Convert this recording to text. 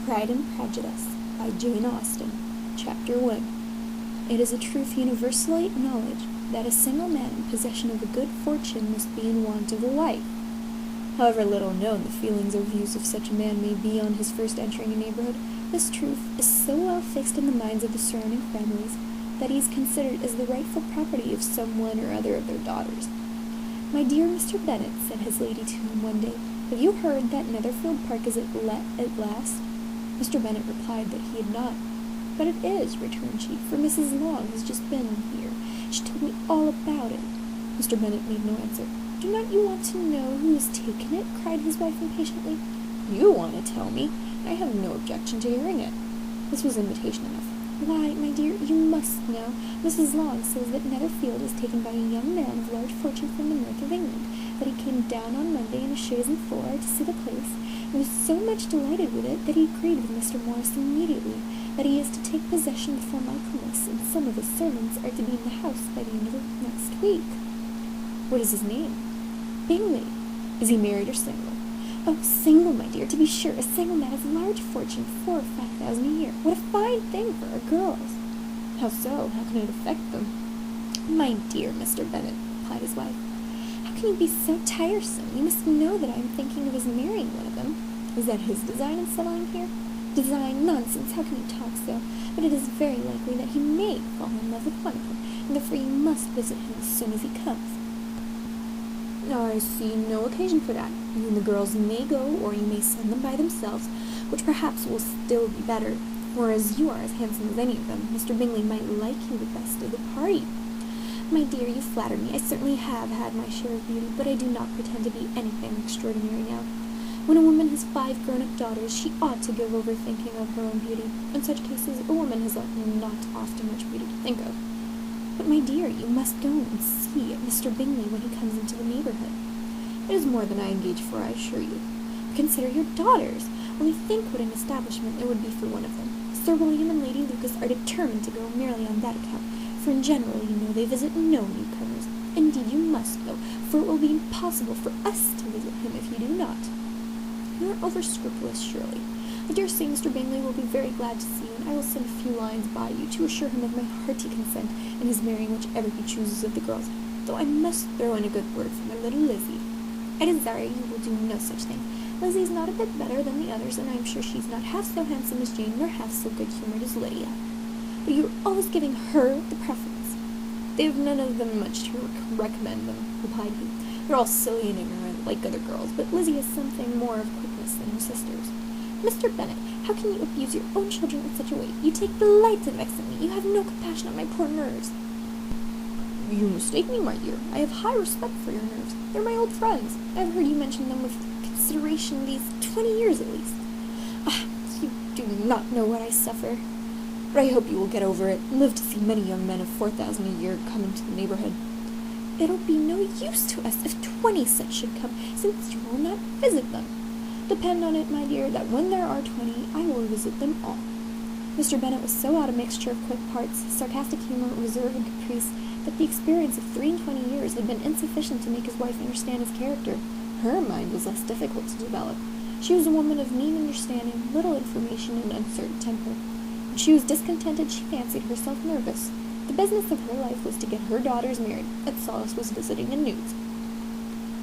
Pride and Prejudice by Jane Austen. Chapter 1. It is a truth universally acknowledged that a single man in possession of a good fortune must be in want of a wife. However little known the feelings or views of such a man may be on his first entering a neighborhood, this truth is so well fixed in the minds of the surrounding families that he is considered as the rightful property of some one or other of their daughters. "My dear Mr. Bennet," said his lady to him one day, "have you heard that Netherfield Park is let at last?" Mr. Bennet replied that he had not. "But it is," returned she, "for Mrs. Long has just been here. She told me all about it." Mr. Bennet made no answer. "Do not you want to know who has taken it?" cried his wife impatiently. "You want to tell me? I have no objection to hearing it." This was invitation enough. "Why, my dear, you must know. Mrs. Long says that Netherfield is taken by a young man of large fortune from the north of England, that he came down on Monday in a chaise and four to see the place, and was so much delighted with it that he agreed with Mr. Morris immediately, that he is to take possession before Michaelmas, and some of his servants are to be in the house by the end of next week." "What is his name?" "Bingley." "Is he married or single?" "Oh, single, my dear, to be sure, a single man of large fortune, 4,000 or 5,000 a year. What a fine thing for our girls!" "How so? How can it affect them?" "My dear Mr. Bennet," replied his wife, "how can you be so tiresome? You must know that I am thinking of his marrying one of them." "Is that his design in settling here?" "Design? Nonsense! How can you talk so? But it is very likely that he may fall in love with one of them, and therefore you must visit him as soon as he comes." "I see no occasion for that. You and the girls may go, or you may send them by themselves, which perhaps will still be better, for as you are as handsome as any of them, Mr. Bingley might like you the best of the party." "My dear, you flatter me. I certainly have had my share of beauty, but I do not pretend to be anything extraordinary now. When a woman has 5 grown-up daughters, she ought to give over thinking of her own beauty. In such cases, a woman has not often much beauty to think of." "But, my dear, you must go and see Mr. Bingley when he comes into the neighborhood." "It is more than I engage for, I assure you." "Consider your daughters. Only think what an establishment it would be for one of them. Sir William and Lady Lucas are determined to go merely on that account, for in general, you know, they visit no newcomers. Indeed, you must go, for it will be impossible for us to visit him if you do not." "You are over-scrupulous, surely. I dare say Mr. Bingley will be very glad to see you, and I will send a few lines by you to assure him of my hearty consent in his marrying whichever he chooses of the girls, though I must throw in a good word for my little Lizzie." "I desire you will do no such thing. Lizzie is not a bit better than the others, and I am sure she is not half so handsome as Jane, nor half so good-humoured as Lydia." "But you are always giving her the preference." "They have none of them much to recommend them," replied he. "They're all silly and ignorant, like other girls, but Lizzie has something more of quickness than her sisters." "Mr. Bennet, how can you abuse your own children in such a way? You take delight in vexing me. You have no compassion on my poor nerves." "You mistake me, my dear. I have high respect for your nerves. They're my old friends. I have heard you mention them with consideration these 20 years at least. Ah, you do not know what I suffer. But I hope you will get over it, and live to see many young men of 4,000 a year come into the neighborhood." "It'll be no use to us if 20 such should come, since you will not visit them." "Depend on it, my dear, that when there are 20, I will visit them all." Mr. Bennet was so odd a mixture of quick parts, sarcastic humor, reserve, and caprice, that the experience of 23 years had been insufficient to make his wife understand his character. Her mind was less difficult to develop. She was a woman of mean understanding, little information, and uncertain temper. When she was discontented, she fancied herself nervous. The business of her life was to get her daughters married, and solace was visiting and news.